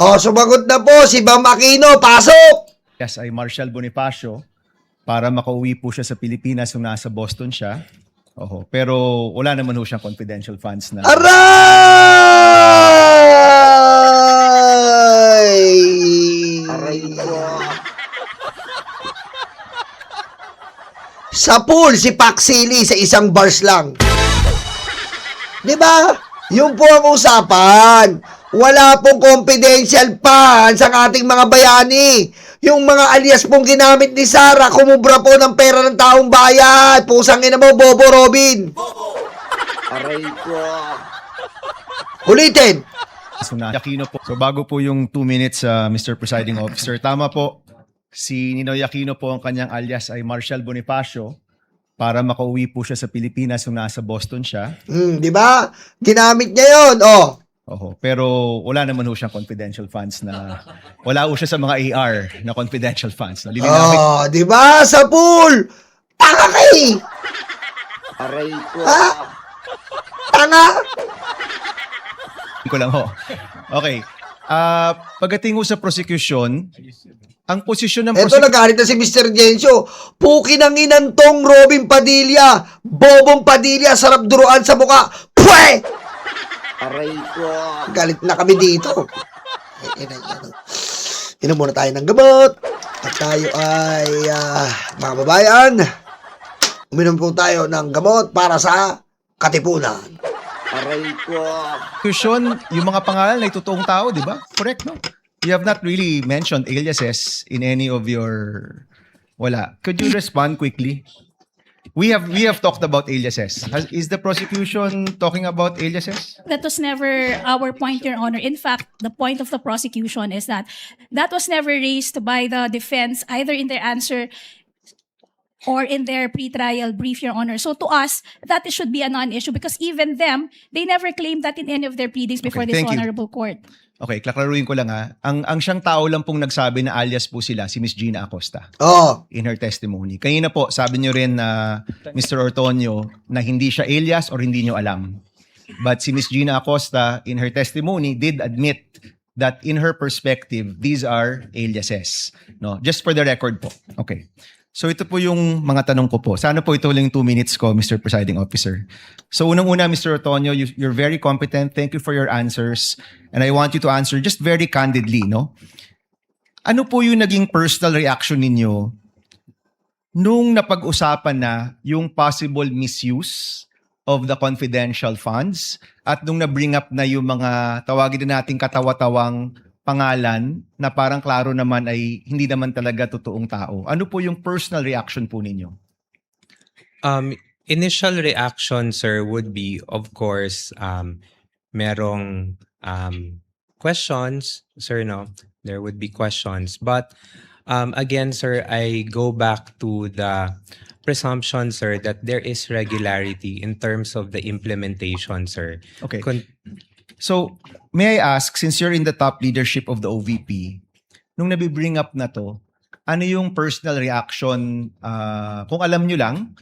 Oh, sumagot na po si Bam Aquino. Pasok! Yes, ay Marshal Bonifacio para makauwi po siya sa Pilipinas nung nasa Boston siya. Oho, pero wala naman ho siyang confidential funds na... Aray! Aray ko. Sa pool, si Paxili sa isang bars lang. Di ba? Yun po ang usapan. Wala pong confidential funds ang ating mga bayani. Yung mga alias pong ginamit ni Sara, kumubra po ng pera ng taong bayan. Pusang ina mo, Bobo Robin. Aray ko. Ulitin. So, Aquino po. So bago po yung 2 minutes, Mr. Presiding Officer, tama po. Si Ninoy Aquino po ang kanyang alias ay Marshal Bonifacio para makauwi po siya sa Pilipinas nung nasa Boston siya. Di ba? Ginamit niya yun. Oh. Oho, pero wala naman ho siyang confidential funds na... Wala ho siya sa mga AR na confidential funds. Na lilinawin Oh, di ba? Sa pool. Tanga kay. Aray ko. Ha? Tanga. ko lang ho. Okay. Pagdating ho sa prosecution, ang posisyon ng Eto, nagalit na si Mr. Gencio. Puki ng inantong Robin Padilla. Bobong Padilla, sarap duruan sa muka. Pwe! Aray ko. Galit na kami dito. Inom muna tayo ng gamot. At tayo ay, mga babayan, uminom po tayo ng gamot para sa katipunan. Aray ko. prosecution, yung mga pangalan ay totoong tao, di ba? Correct, no? You have not really mentioned aliases in any of your... Wala. Could you respond quickly? We have talked about aliases. Is the prosecution talking about aliases? That was never our point, Your Honor. In fact, the point of the prosecution is that was never raised by the defense, either in their answer or in their pretrial brief, Your Honor. So to us, that should be a non-issue because even them, they never claimed that in any of their pleadings before Okay, this thank you. honorable court. Okay, klaklaruin ko lang ha. Ang siyang tao lang pong nagsabi na alias po sila, si Miss Gina Acosta. Oh, In her testimony. Kanina po, sabi niyo rin na Mr. Ortonio na hindi siya alias or hindi niyo alam. But si Miss Gina Acosta, in her testimony, did admit that in her perspective, these are aliases. No? Just for the record po. Okay. So ito po yung mga tanong ko po. Sana po ito lang 2 minutes ko, Mr. Presiding Officer. So unang-una, Mr. Ortonio, you're very competent. Thank you for your answers. And I want you to answer just very candidly, no? Ano po yung naging personal reaction ninyo nung napag-usapan na yung possible misuse of the confidential funds at nung na-bring up na yung mga tawagin na nating katawa-tawang pangalan na parang klaro naman ay hindi naman talaga totoong tao. Ano po yung personal reaction po ninyo? Initial reaction, sir, would be, of course, merong questions, sir, no? There would be questions. But again, sir, I go back to the presumption, sir, that there is regularity in terms of the implementation, sir. Okay. So, may I ask, since you're in the top leadership of the OVP, nung nabibring up na to, ano yung personal reaction, kung alam nyo lang,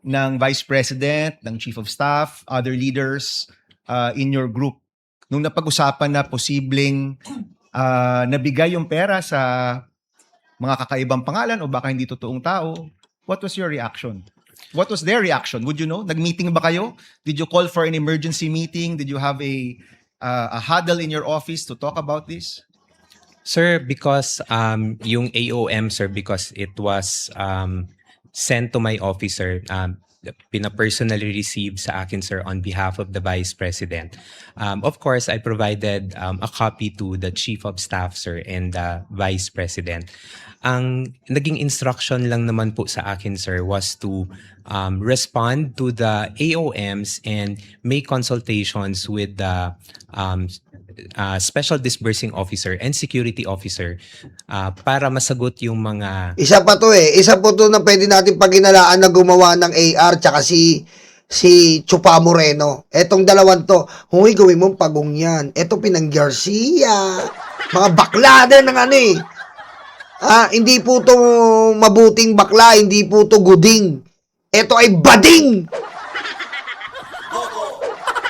ng Vice President, ng Chief of Staff, other leaders in your group, nung napag-usapan na posibleng nabigay yung pera sa mga kakaibang pangalan o baka hindi totoong tao, what was your reaction? What was their reaction? Would you know? Nag-meeting ba kayo? Did you call for an emergency meeting? Did you have a huddle in your office to talk about this? Sir, because yung AOM, sir, because it was sent to my officer, pina-personally received sa akin, sir, on behalf of the Vice President. Of course, I provided a copy to the Chief of Staff, sir, and the Vice President. Ang naging instruction lang naman po sa akin, sir, was to respond to the AOMs and make consultations with the Special Disbursing Officer and Security Officer para masagot yung mga... isa pa to eh. Isa po to na pwede natin paginalaan na gumawa ng AR tsaka si Chupa Moreno. Etong dalawan to, huy, gawin mong pagong yan. Eto Pinang Garcia. Mga bakla din ng ano eh. Hindi po to mabuting bakla, hindi po to guding. Ito ay bading!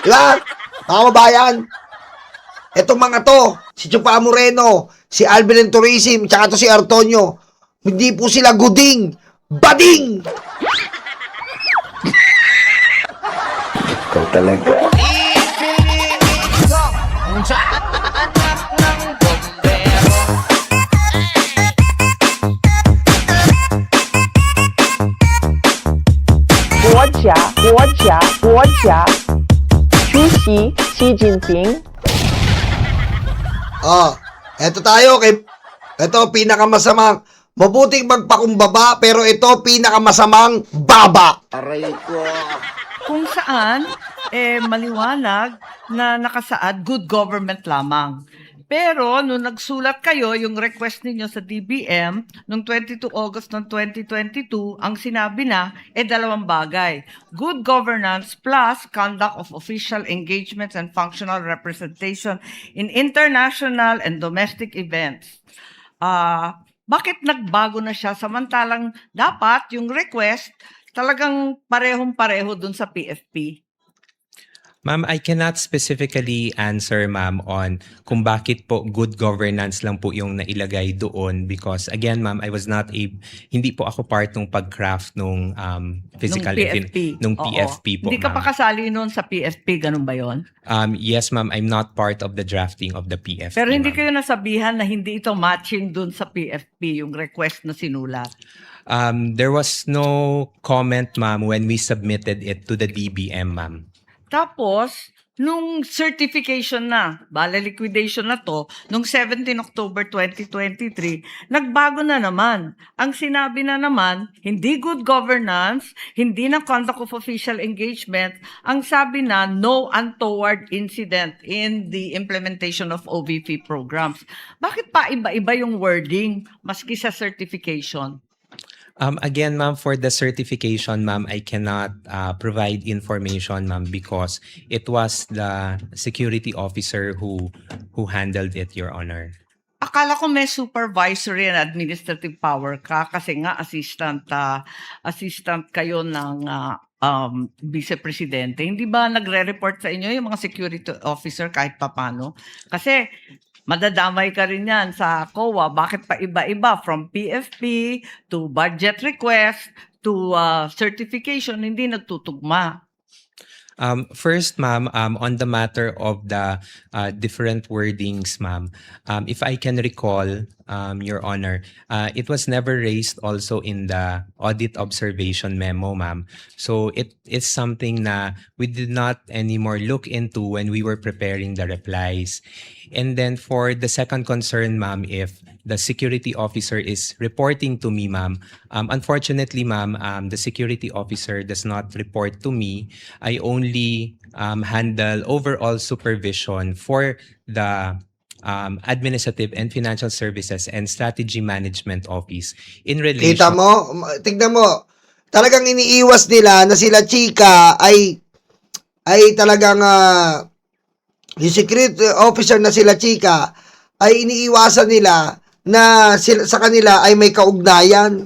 Diba? Mga kababayan, etong mga to, si Chupa Moreno, si Alvin Tourism, tsaka to si Artonio. Hindi po sila guding, bading! Ikaw talaga. Guo Jia, 出席习近平。 Eto tayo kay eto pinakamasamang mabuting magpakumbaba pero ito pinakamasamang baba. Aray ko. Kung saan, maliwanag na nakasaad good government lamang. Pero, nung nagsulat kayo, yung request ninyo sa DBM, noong 22 August ng 2022, ang sinabi na, dalawang bagay. Good governance plus conduct of official engagements and functional representation in international and domestic events. Bakit nagbago na siya? Samantalang dapat yung request talagang parehong-pareho dun sa PFP. Ma'am, I cannot specifically answer, ma'am, on kung bakit po good governance lang po yung nailagay doon because, again, ma'am, I was not hindi po ako part ng pag-craft nung physical nung Oo. PFP po, Hindi ka pa ma'am. kasali noon sa PFP, ganun ba yon? Yes, ma'am, I'm not part of the drafting of the PFP, Pero hindi ma'am. kayo nasabihan na hindi ito matching dun sa PFP, yung request na sinulat. There was no comment, ma'am, when we submitted it to the DBM, ma'am. Tapos, nung certification na, bala liquidation na to, nung 17 October 2023, nagbago na naman. Ang sinabi na naman, hindi good governance, hindi na conduct of official engagement, ang sabi na no untoward incident in the implementation of OVP programs. Bakit pa iba-iba yung wording maski sa certification? Again, ma'am, for the certification, ma'am, I cannot provide information, ma'am, because it was the security officer who handled it, Your Honor. Akala ko may supervisory and administrative power ka kasi nga assistant kayo ng vice presidente. Hindi ba nagre-report sa inyo yung mga security officer kahit papano? Kasi madadamay ka rin yan sa COA. Bakit pa iba-iba? From PFP to budget request to certification, hindi nagtutugma. First, ma'am, on the matter of the different wordings, ma'am, if I can recall, Your Honor, it was never raised also in the audit observation memo, ma'am. So it is something na we did not anymore look into when we were preparing the replies. And then for the second concern, ma'am, if the security officer is reporting to me, ma'am, unfortunately, ma'am, the security officer does not report to me. I only handle overall supervision for the Administrative and Financial Services and Strategy Management Office in relation. Kita mo? Tignan mo. Talagang iniiwas nila na sila chika ay talagang yung security officer na sila chika ay iniiwasan nila na sa kanila ay may kaugnayan.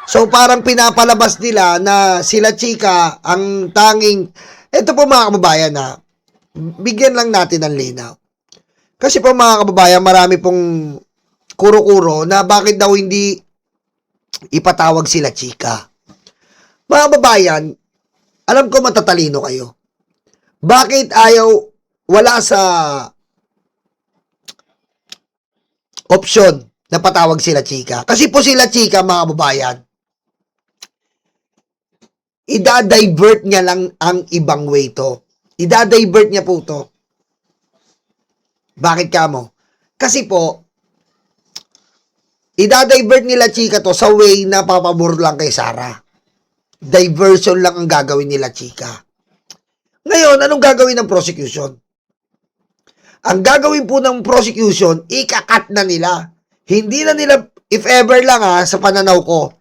So parang pinapalabas nila na sila chika ang tanging. Ito po mga kababayan bigyan lang natin ng linaw. Kasi po mga kababayan, marami pong kuro-kuro na bakit daw hindi ipatawag sila chika. Mga kababayan, alam ko matatalino kayo. Bakit wala sa option na patawag sila chika? Kasi po sila chika, mga kababayan, ida-divert niya lang ang ibang way to. Ida-divert niya po to. Bakit kamo? Kasi po, ida-divert nila chika to sa way na papabor lang kay Sara. Diversion lang ang gagawin nila chika. Ngayon, anong gagawin ng prosecution? Ang gagawin po ng prosecution, ikakat na nila. Hindi na nila, if ever lang sa pananaw ko,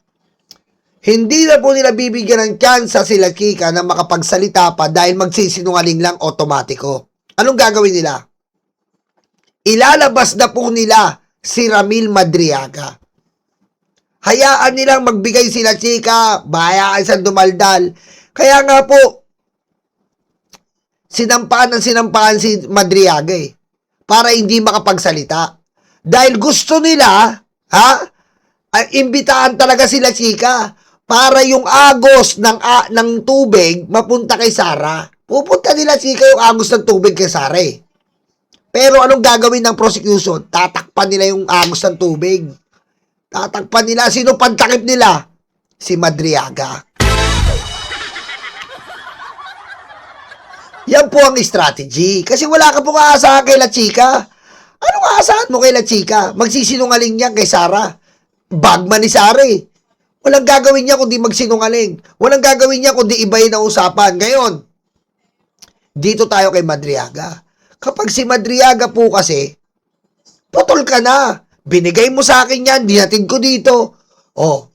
hindi na po nila bibigyan ng tsansa sila chika na makapagsalita pa dahil magsisinungaling lang otomatiko. Anong gagawin nila? Ilalabas na po nila si Ramil Madriaga. Hayaan nilang magbigay sila chika, bahayaan sa dumaldal. Kaya nga po, sinampaan si Madriaga para hindi makapagsalita. Dahil gusto nila, imbitahan talaga sila chika para yung agos ng tubig mapunta kay Sara. Pupunta nila chika yung agos ng tubig kay Sara eh. Pero anong gagawin ng prosecution? Tatakpan nila yung agos ng tubig. Tatakpan nila. Sino pantakip nila? Si Madriaga. Yan po ang strategy. Kasi wala ka pong aasahan kay La Chica. Anong aasahan mo kay La Chica? Magsisinungaling yan kay Sara. Bagman ni Sara eh. Walang gagawin niya kundi magsinungaling. Walang gagawin niya kundi ibayin ang usapan. Ngayon, dito tayo kay Madriaga. Kapag si Madriaga po kasi, putol ka na. Binigay mo sa akin yan, dinatid ko dito. Oh,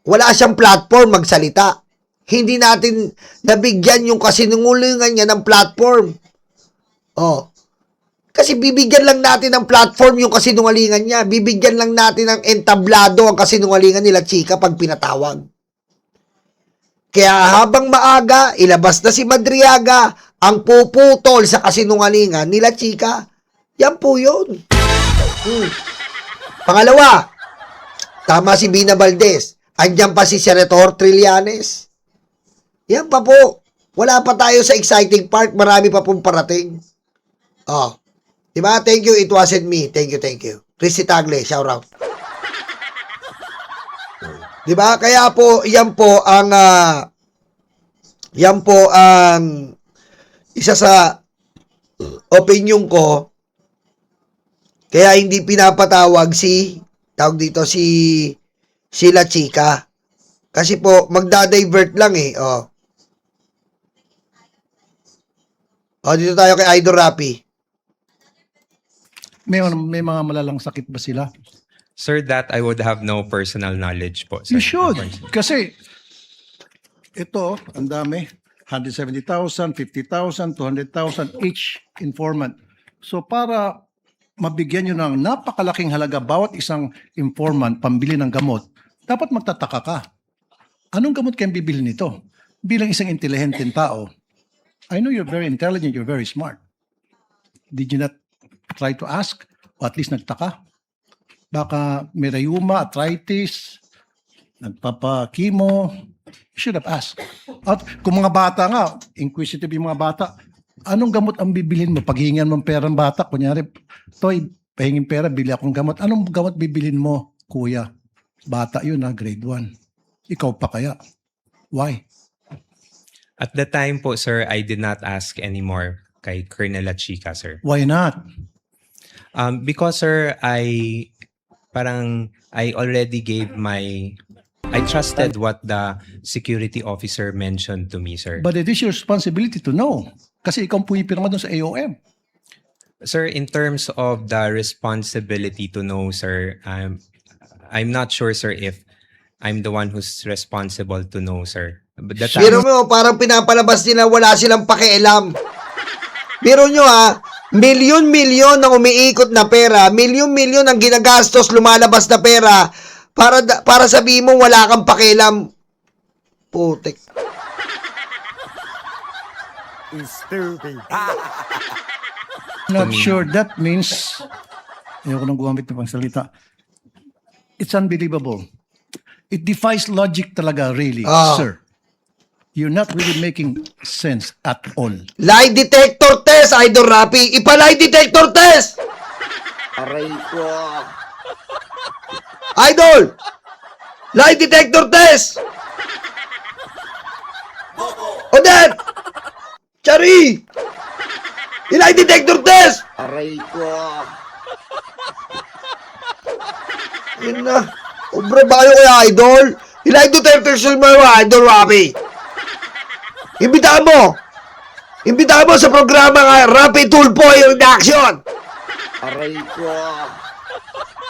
wala siyang platform magsalita. Hindi natin nabigyan yung kasinungalingan niya ng platform. Oh, kasi bibigyan lang natin ng platform yung kasinungalingan niya. Bibigyan lang natin ng entablado ang kasinungalingan nila chika pag pinatawag. Kaya habang maaga, ilabas na si Madriaga ang puputol sa kasinungalingan nila chika. Yan po yun. Pangalawa, tama si Bina Valdez. Andyan pa si Senator Trillanes. Yan pa po. Wala pa tayo sa exciting part. Marami pa pong parating. Oh. Diba? Thank you. It wasn't me. Thank you, thank you. Christy Tagle, shout out. Diba? Kaya po, yan po ang isa sa opinion ko. Kaya hindi pinapatawag si La Chica. Kasi po, magda-divert lang eh. Oh. Oh, dito tayo kay Idol Rapi. May mga malalang sakit ba sila? Sir, that I would have no personal knowledge po. Sir. You should. Kasi, ito, ang dami. 170,000, 50,000, 200,000 each informant. So, para mabigyan nyo ng napakalaking halaga bawat isang informant pambili ng gamot, dapat magtataka ka. Anong gamot kayong bibili nito? Bilang isang intelihenteng tao, I know you're very intelligent, you're very smart. Did you not try to ask? O at least nagtaka? Baka may rheuma, arthritis, nagpapakimo. You should have asked. At kung mga bata nga, inquisitive yung mga bata, anong gamot ang bibilin mo? Paghingan mo pera ng bata, kunyari, Toy, pahingin pera, bili akong gamot. Anong gamot bibilin mo, kuya? Bata yun grade 1. Ikaw pa kaya? Why? At the time po, sir, I did not ask anymore kay Colonel La Chica, sir. Why not? Because, sir, I already gave I trusted what the security officer mentioned to me, sir. But it is your responsibility to know. Kasi ikaw ang pumipirma doon sa AOM. Sir, in terms of the responsibility to know, sir, I'm not sure, sir, if I'm the one who's responsible to know, sir. But the Biro mo, parang pinapalabas nila wala silang pakialam. Biro nyo milyon-milyon ang umiikot na pera, milyon-milyon ang ginagastos, lumalabas na pera, para sabihin mo wala kang pakialam. Putik. Not sure. That means, ayoko nang gumamit ng pangsalita. It's unbelievable. It defies logic talaga, really, sir. You're not really making sense at all. Lie detector test, Idol Rapi. Ipa-lie detector test! Aray ko. Idol! Lie detector test! Odette! Chari! I-lie detector test! Aray ko. Yun na. Obre ba kayo kaya, Idol? I-lie detector test mo, Idol Rapi. Imbitahan mo! Imbitahan mo sa programa nga Rapid Tulpo yung action! Aray ko.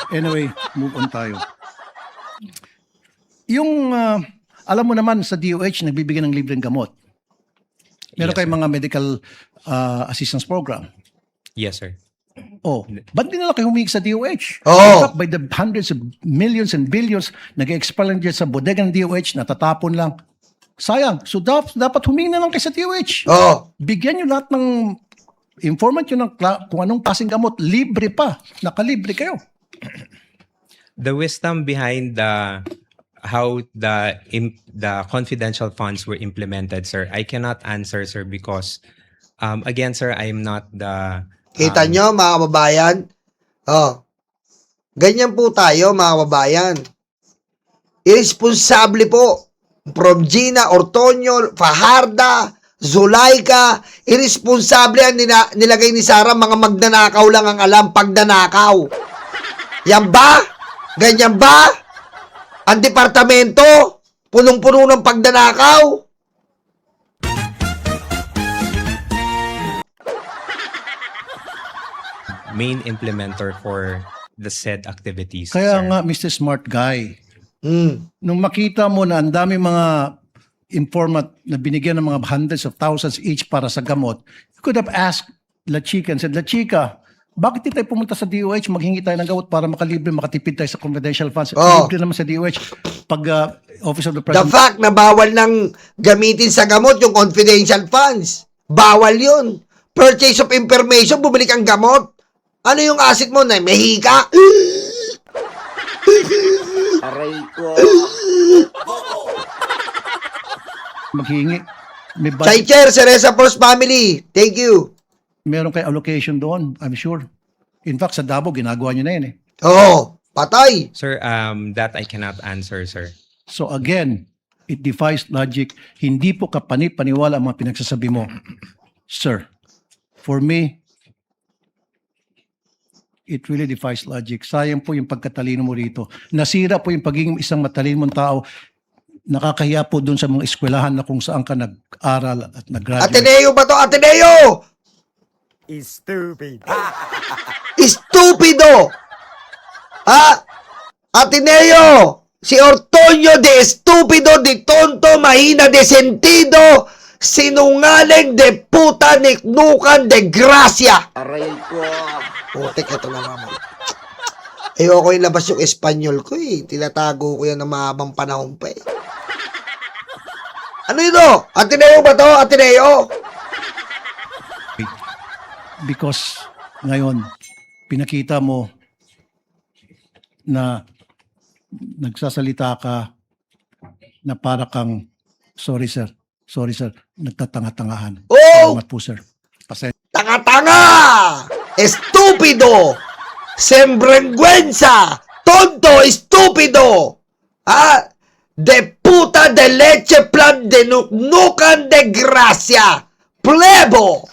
Anyway, move on tayo. Yung, alam mo naman sa DOH, nagbibigay ng libreng gamot. Meron Yes, kayong mga medical assistance program. Yes, sir. Oh, ba't di nila kayo humingi sa DOH? Oo. By the hundreds of millions and billions, nag-expel lang dyan sa bodega ng DOH, natatapon lang. Sayang. So, dapat humingi na lang kayo sa DOH. Oo. Bigyan nyo lahat ng Informant yun ng kung anong klaseng gamot, libre pa. Nakalibre kayo. The wisdom behind how the confidential funds were implemented, sir, I cannot answer, sir, because again, sir, I'm not the Kita nyo, mga kababayan? Oh. Ganyan po tayo, mga kababayan. Irresponsible po. From Gina, Ortonio, Fajarda, Zulaika, irresponsible ang nilagay ni Sara, mga magnanakaw lang ang alam, pagdanakaw. Yan ba? Ganyan ba? Ang departamento, punong-puno ng pagdanakaw. main implementer for the said activities, Kaya sir. nga, Mr. Smart Guy, Hmm. nung makita mo na ang dami mga informant na binigyan ng mga hundreds of thousands each para sa gamot, you could have asked La Chica and said, La Chica, bakit di tayo pumunta sa DOH, maghingi tayo ng gamot para makalibre, makatipid tayo sa confidential funds? Oh. Libre naman sa DOH pag Office of the The President. fact na bawal nang gamitin sa gamot yung confidential funds. Bawal yun. Purchase of information, bumili kang gamot. Ano yung asset mo na may hika? Aray ko. Maghingi. May Chai Chair, Cereza Force Family. Thank you. meron kayo allocation doon, I'm sure. In fact, sa Davao, ginagawa nyo na yun eh. Oo, patay. Sir, that I cannot answer, sir. So again, it defies logic. Hindi po kapani-paniwala ang mga pinagsasabi mo. Sir, for me, it really defies logic. Sayang po yung pagkatalino mo rito. Nasira po yung pagiging isang matalino mong tao. Nakakahiya po dun sa mga eskwelahan na kung saan ka nag-aral at nag-graduate. Ateneo ba to? Ateneo! Stupido! Ha? Ateneo! Si Ortonio de Estupido, de tonto, mahina de sentido, sinungaling de puta, niknukan de gracia. Aray ko. Putik, ito na mama. Ayoko yung labas yung Espanyol ko eh. Tinatago ko yan ng mahabang panahon pa eh. Ano yun o? Ateneo ba to? Ateneo? Because ngayon, pinakita mo na nagsasalita ka na para kang, sorry sir, nagtatanga-tangahan. Oh! Salamat po sir. Pasensya. Tanga-tanga! Estupido! Sembrengüenza! Tonto! Estupido! Ha? De puta de leche plan de nuknukan de gracia! Plebo!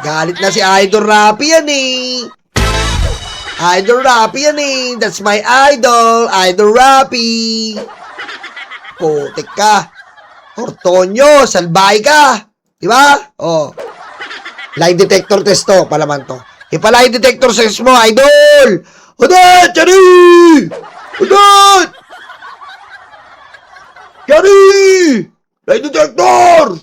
Galit na si Idol Rapi yan eh. Idol Rapi yan eh. That's my idol. Idol Rapi. Putik ka. Ortonio, salbay ka. Diba? Oh. Lie detector test to. Palaman to. Ipa-lie detector test mo, idol. Udot! Chari! Udot! Chari! Lie detector!